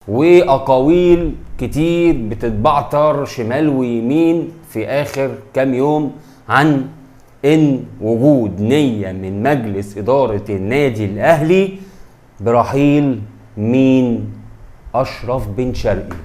واقاويل كتير بتتبعتر شمال ويمين في اخر كام يوم عن ان وجود نية من مجلس ادارة النادي الاهلي برحيل مين؟ اشرف بن شرقي.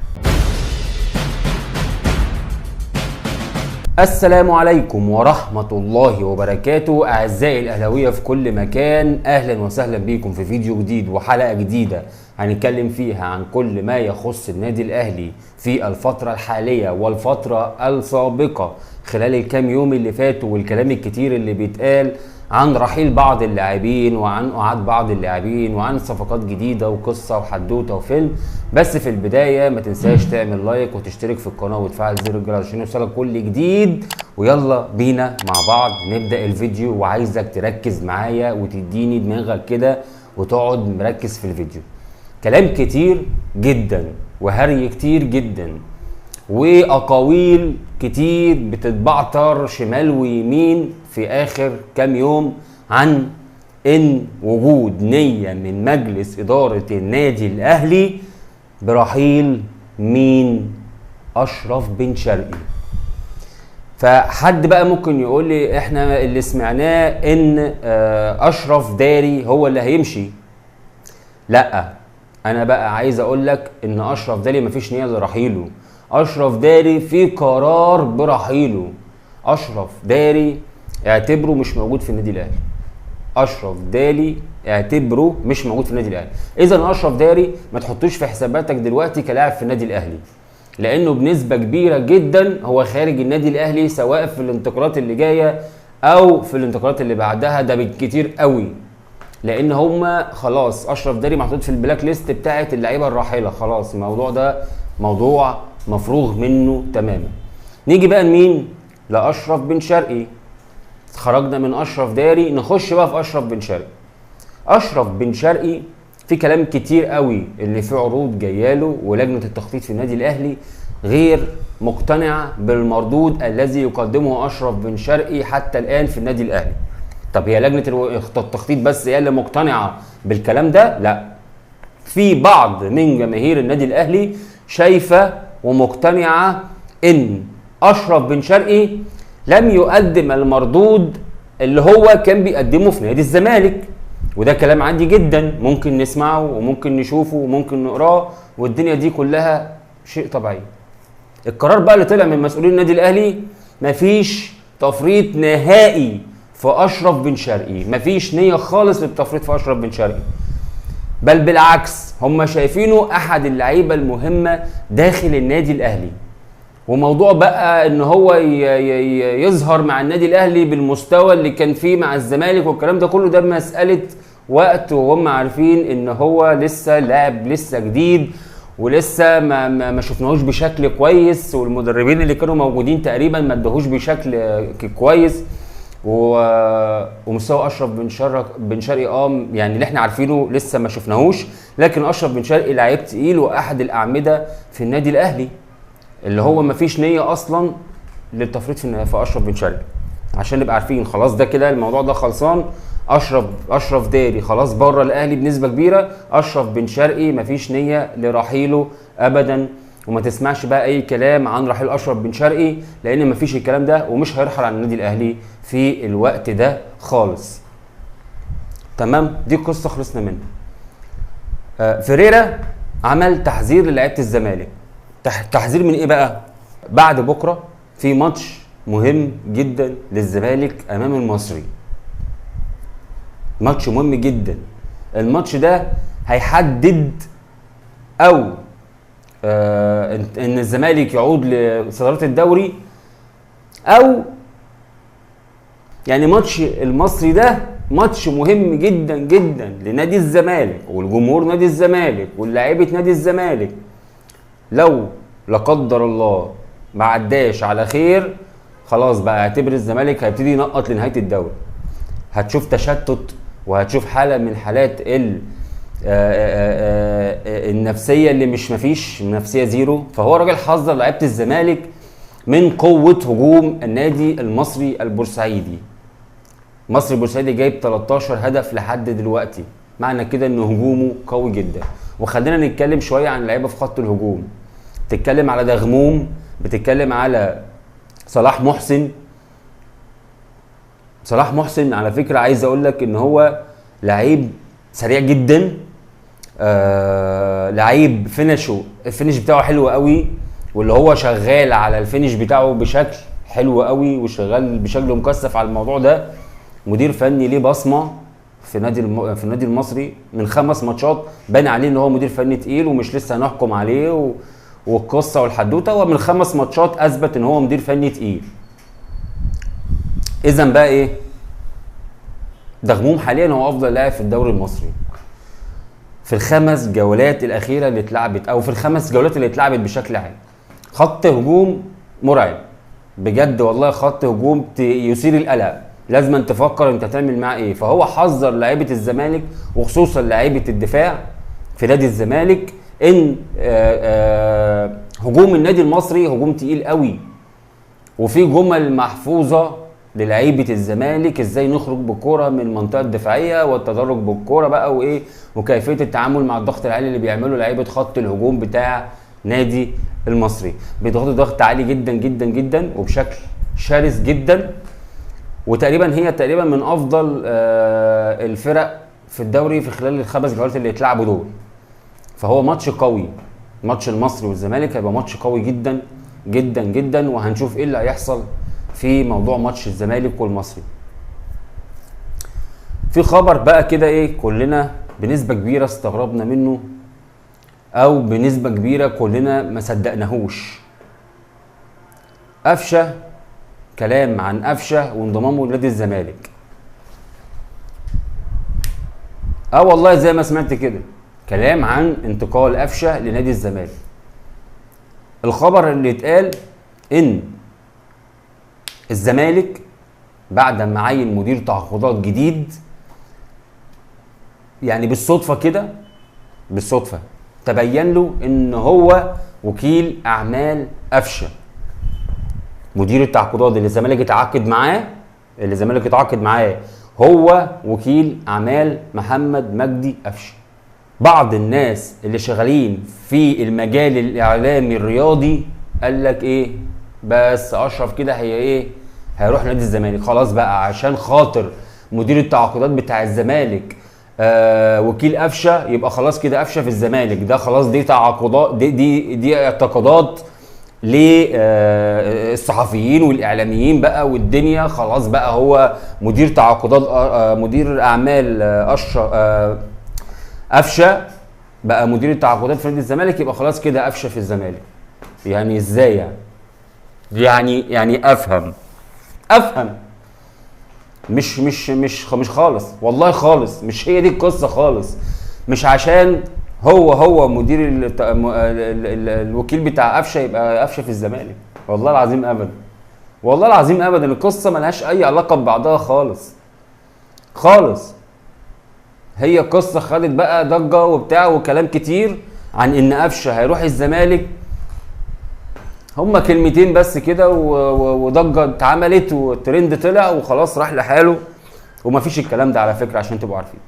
السلام عليكم ورحمة الله وبركاته اعزائي الاهلاوية في كل مكان، اهلا وسهلا بيكم في فيديو جديد وحلقة جديدة هنتكلم فيها عن كل ما يخص النادي الاهلي في الفترة الحالية والفترة السابقة خلال الكام يوم اللي فاتوا، والكلام الكتير اللي بيتقال عن رحيل بعض اللاعبين وعن قعاد بعض اللاعبين وعن صفقات جديدة وقصة وحدوتة وفيلم. بس في البداية ما تنساش تعمل لايك وتشترك في القناة وتفعل زر الجرس عشان يوصلك كل جديد. ويلا بينا مع بعض نبدأ الفيديو، وعايزك تركز معايا وتديني دماغك كده وتقعد مركز في الفيديو. كلام كتير جدا وهري كتير جدا واقاويل كتير بتتبعتر شمال ويمين في اخر كام يوم عن ان وجود نية من مجلس ادارة النادي الاهلي برحيل مين؟ اشرف بن شرقي. فحد بقى ممكن يقول لي احنا اللي سمعناه ان اشرف داري هو اللي هيمشي. لا، انا بقى عايز اقول لك ان اشرف داري مفيش نية لرحيله. اشرف داري في قرار برحيله. اشرف داري اعتبره مش موجود في النادي الاهلي. اشرف داري اعتبره مش موجود في النادي الاهلي. اذا اشرف داري ما تحطوش في حساباتك دلوقتي كلاعب في النادي الاهلي، لانه بنسبه كبيره جدا هو خارج النادي الاهلي، سواء في الانتقالات اللي جايه او في الانتقالات اللي بعدها، ده بالكتير قوي. لان هما خلاص اشرف داري محطوط في البلاك ليست بتاعه اللعيبه الراحله، خلاص الموضوع ده موضوع مفروغ منه تماما. نيجي بقى لمين؟ لاشرف بن شرقي. خرجنا من اشرف داري نخش بقى في اشرف بن شرقي. اشرف بن شرقي في كلام كتير قوي اللي في عروض جاياله، ولجنه التخطيط في النادي الاهلي غير مقتنعه بالمردود الذي يقدمه اشرف بن شرقي حتى الان في النادي الاهلي. طب هي لجنه التخطيط بس هي اللي مقتنعه بالكلام ده؟ لا، في بعض من جماهير النادي الاهلي شايفه ومقتنعه ان اشرف بن شرقي لم يقدم المردود اللي هو كان بيقدمه في نادي الزمالك. وده كلام عادي جدا، ممكن نسمعه وممكن نشوفه وممكن نقراه، والدنيا دي كلها شيء طبيعي. القرار بقى اللي طلع من مسؤولين النادي الاهلي، مفيش تفريط نهائي في اشرف بن شرقي، مفيش نيه خالص للتفريط في اشرف بن شرقي، بل بالعكس هم شايفينه احد اللعيبه المهمه داخل النادي الاهلي. وموضوع بقى ان هو يظهر مع النادي الاهلي بالمستوى اللي كان فيه مع الزمالك والكلام ده كله، ده مساله وقت، وهم عارفين ان هو لسه لاعب لسه جديد ولسه ما شفناهوش بشكل كويس، والمدربين اللي كانوا موجودين تقريبا ما ادوهوش بشكل كويس. ومستوى اشرف بن شرقي يعني اللي احنا عارفينه لسه ما شفناهوش، لكن اشرف بن شرقي لعيب تقيل واحد الاعمده في النادي الاهلي، اللي هو ما فيش نيه اصلا للتفريط في اشرف بن شرقي. عشان نبقى عارفين خلاص ده كده الموضوع ده خلصان. اشرف داري خلاص بره الاهلي بنسبه كبيره. اشرف بن شرقي ما فيش نيه لرحيله ابدا، وما تسمعش بقى اي كلام عن رحيل اشرف بن شرقي، لان ما فيش الكلام ده ومش هيرحل عن النادي الاهلي في الوقت ده خالص. تمام، دي قصه خلصنا منها. فيريرا عمل تحذير للاعيبه الزمالك. تحذير من ايه بقى؟ بعد بكره في ماتش مهم جدا للزمالك امام المصري، ماتش مهم جدا. الماتش ده هيحدد او ان الزمالك يعود لصداره الدوري، او يعني ماتش المصري ده ماتش مهم جدا جدا لنادي الزمالك والجمهور نادي الزمالك واللاعيبه نادي الزمالك. لو لا قدر الله ما عداش على خير، خلاص بقى اعتبر الزمالك هيبتدي ينقط لنهايه الدوري. هتشوف تشتت وهتشوف حاله من حالات النفسيه اللي مفيش نفسيه زيرو. فهو راجل حذر لعيبه الزمالك من قوه هجوم النادي المصري البورسعيدي. مصري البورسعيدي جايب 13 هدف لحد دلوقتي، معنى كده ان هجومه قوي جدا. وخلينا نتكلم شويه عن لعيبه في خط الهجوم. بتتكلم على دغموم، بتتكلم على صلاح محسن. صلاح محسن على فكره عايز اقول لك ان هو لعيب سريع جدا، لعيب الفينش بتاعه حلو قوي، واللي هو شغال على الفينش بتاعه بشكل حلو قوي وشغال بشكل مكثف على الموضوع ده. مدير فني ليه بصمه في النادي المصري من 5 ماتشات، بان عليه ان هو مدير فني تقيل ومش لسه هنحكم عليه والقصه والحدوته، ومن 5 ماتشات اثبت ان هو مدير فني تقيل. اذا بقى ايه؟ دغموم حاليا هو افضل لاعب في الدوري المصري في ال5 جولات الاخيره اللي اتلعبت، او في ال5 جولات اللي اتلعبت بشكل عام. خط هجوم مرعب بجد والله، خط هجوم يثير القلق، لازم أن تفكر انت تعمل معاه ايه. فهو حذر لاعيبه الزمالك وخصوصا لاعيبه الدفاع في نادي الزمالك ان هجوم النادي المصري هجوم تقيل قوي، وفي جمل محفوظه للاعيبه الزمالك ازاي نخرج بالكوره من المنطقه الدفاعيه والتدرج بالكوره بقى وايه، وكيفيه التعامل مع الضغط العالي اللي بيعمله لاعيبه خط الهجوم بتاع نادي المصري. بيضغطوا ضغط عالي جدا جدا جدا وبشكل شرس جدا، وتقريبا هي من افضل الفرق في الدوري في خلال ال5 جولات اللي اتلعبوا دول. فهو ماتش قوي، ماتش المصري والزمالك هيبقى ماتش قوي جدا جدا جدا، وهنشوف ايه اللي هيحصل في موضوع ماتش الزمالك والمصري. في خبر بقى كده ايه كلنا بنسبه كبيره استغربنا منه، او بنسبه كبيره كلنا ما صدقناهوش. قفشه، كلام عن قفشه وانضمامه لنادي الزمالك. والله زي ما سمعت كده، كلام عن انتقال قفشه لنادي الزمالك. الخبر اللي اتقال ان الزمالك بعد ما عين مدير تعاقدات جديد، يعني بالصدفه كده، بالصدفه تبين له ان هو وكيل اعمال قفشه. مدير التعاقدات اللي الزمالك اتعاقد معاه هو وكيل اعمال محمد مجدي قفشه. بعض الناس اللي شغالين في المجال الاعلامي الرياضي قال لك ايه، بس اشرف كده هيروح نادي الزمالك خلاص بقى، عشان خاطر مدير التعاقدات بتاع الزمالك وكيل قفشه، يبقى خلاص كده قفشه في الزمالك. ده خلاص دي تعاقدات، دي اعتقادات للصحفيين والاعلاميين بقى، والدنيا خلاص بقى هو مدير تعاقدات مدير اعمال قفشه بقى مدير التعاقدات في نادي الزمالك، يبقى خلاص كده قفشه في الزمالك. يعني ازاي يعني افهم مش خالص والله خالص، مش هي دي القصه خالص. مش عشان هو مدير الوكيل بتاع قفشه يبقى قفشه في الزمالك، والله العظيم ابدا، والله العظيم ابدا. القصه ملهاش اي علاقه ببعضها خالص. هي قصه خدت بقى ضجه وبتاع وكلام كتير عن ان قفشه هيروح الزمالك، هما كلمتين بس كده وضجه اتعملت والترند طلع وخلاص راح لحاله، ومفيش الكلام ده على فكره عشان تبقوا عارفين.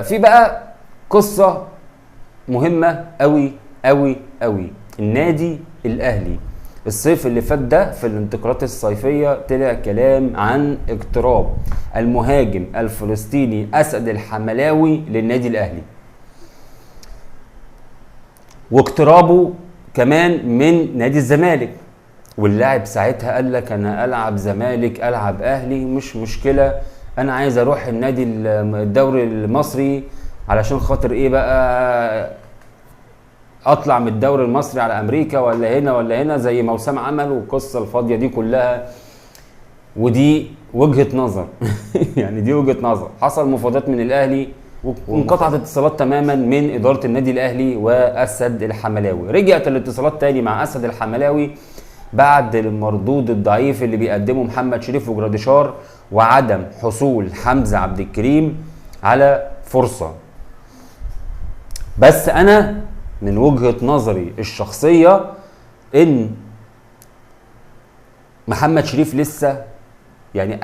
في بقى قصه مهمه قوي قوي قوي. النادي الاهلي الصيف اللي فات ده في الانتقالات الصيفيه طلع كلام عن اقتراب المهاجم الفلسطيني اسد الحملاوي للنادي الاهلي، واقترابه كمان من نادي الزمالك. واللاعب ساعتها قال لك انا العب زمالك العب اهلي مش مشكله، انا عايز اروح النادي الدوري المصري علشان خاطر ايه بقى، اطلع من الدوري المصري على امريكا ولا هنا زي ما وسام عمل، والقصه الفاضيه دي كلها. ودي وجهه نظر يعني دي وجهه نظر. حصل مفاوضات من الاهلي وانقطعت اتصالات تماما من اداره النادي الاهلي واسد الحملاوي. رجعت الاتصالات تاني مع اسد الحملاوي بعد المردود الضعيف اللي بيقدمه محمد شريف وجراديشار، وعدم حصول حمزه عبد الكريم على فرصه. بس انا من وجهه نظري الشخصيه ان محمد شريف لسه يعني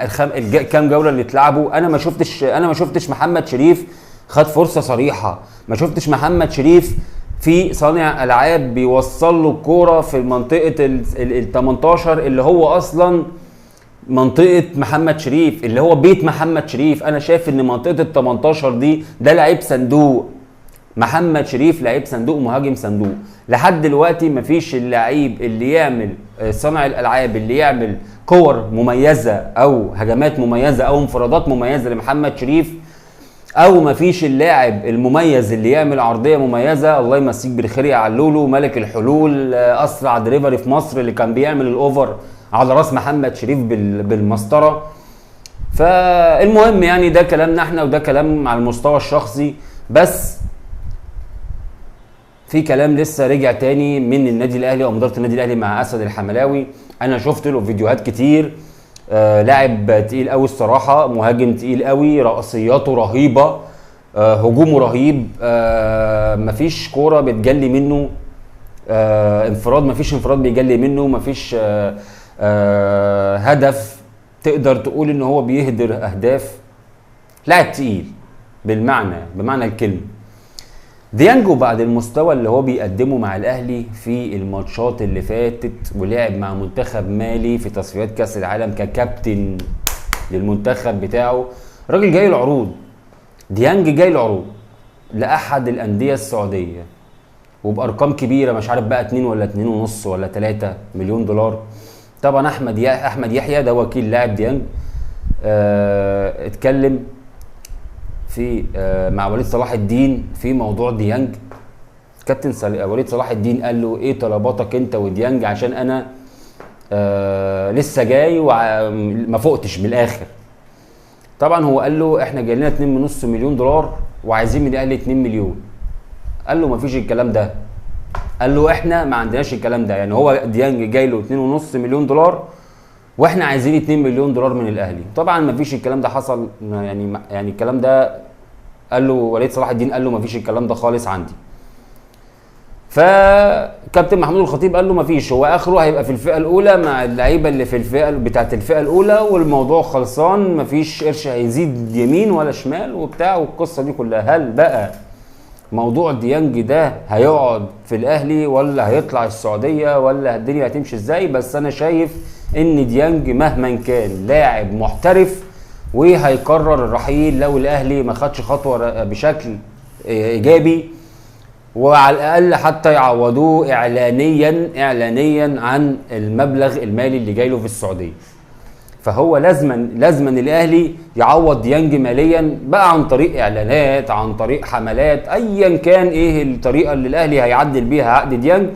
كام جوله اللي اتلعبوا، انا ما شفتش محمد شريف خد فرصه صريحه. ما شفتش محمد شريف في صانع العاب بيوصل له الكوره في منطقه ال 18 اللي هو اصلا منطقه محمد شريف، اللي هو بيت محمد شريف. انا شايف ان منطقه ال 18 دي ده لعيب صندوق. محمد شريف لعيب صندوق، مهاجم صندوق. لحد دلوقتي مفيش اللعيب اللي يعمل صانع الالعاب اللي يعمل كور مميزه او هجمات مميزه او انفرادات مميزه لمحمد شريف، او مفيش اللاعب المميز اللي يعمل عرضيه مميزه. الله يمسيك بالخير يا علولو، ملك الحلول، اسرع دليفري في مصر اللي كان بيعمل الاوفر على راس محمد شريف بالمسطره. فالمهم يعني ده كلامنا احنا وده كلام على المستوى الشخصي. بس في كلام لسه رجع تاني من النادي الاهلي او مديريه النادي الاهلي مع اسد الحملاوي. انا شفت له فيديوهات كتير. لاعب تقيل قوي الصراحه، مهاجم تقيل قوي، رأسياته رهيبه، هجومه رهيب، مفيش كوره بتجلي منه، انفراد مفيش انفراد بيجلي منه، مفيش هدف تقدر تقول ان هو بيهدر اهداف. لاعب تقيل بمعنى الكلمه. ديانج بعد المستوى اللي هو بيقدمه مع الاهلي في الماتشات اللي فاتت، ولعب مع منتخب مالي في تصفيات كاس العالم ككابتن للمنتخب بتاعه، راجل جاي العروض. ديانج جاي العروض لاحد الانديه السعوديه وبارقام كبيره، مش عارف بقى 2 ولا 2.5 ولا 3 مليون دولار. طبعا احمد يحيى ده وكيل لاعب ديانج اتكلم في مع وليد صلاح الدين في موضوع ديانج. كابتن وليد صلاح الدين قال له ايه طلباتك انت وديانج عشان انا لسه جاي وما فقتش بالاخر. طبعا هو قال له احنا جاي لنا 2.5 مليون دولار وعايزين من الاهلي 2 مليون. قال له ما فيش الكلام ده. قال له احنا ما عندناش الكلام ده. يعني هو ديانج جاي له 2.5 مليون دولار واحنا عايزين 2 مليون دولار من الاهلي. طبعا ما فيش الكلام ده حصل. يعني الكلام ده قال له وليد صلاح الدين، قال له ما فيش الكلام ده خالص عندي. فكابتن محمود الخطيب قال له ما فيش، هو اخره هيبقى في الفئه الاولى مع اللعيبه اللي في الفئه بتاعه الفئه الاولى والموضوع خلصان، ما فيش قرش هيزيد يمين ولا شمال وبتاع والقصه دي كلها. هل بقى موضوع ديانج ده هيقعد في الاهلي ولا هيطلع السعوديه ولا الدنيا هتمشي ازاي؟ بس انا شايف ان ديانج مهما كان لاعب محترف وهيقرر الرحيل لو الاهلي ما خدش خطوه بشكل ايجابي، وعلى الاقل حتى يعوضوه اعلانيا عن المبلغ المالي اللي جاي له في السعوديه. فهو لازما الاهلي يعوض ديانج ماليا بقى عن طريق اعلانات، عن طريق حملات، ايا كان ايه الطريقه اللي الاهلي هيعدل بيها عقد ديانج،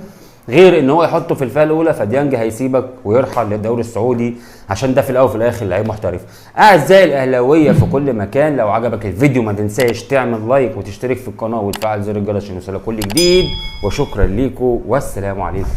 غير ان هو يحطه في الفئه الاولى. فديانج هيسيبك ويرحل للدوري السعودي عشان ده في الاول وفي الاخر لعيب محترف. اعزائي الاهلاويه في كل مكان، لو عجبك الفيديو ما تنساش تعمل لايك وتشترك في القناه وتفعل زر الجرس عشان يوصلك كل جديد. وشكرا ليكم والسلام عليكم.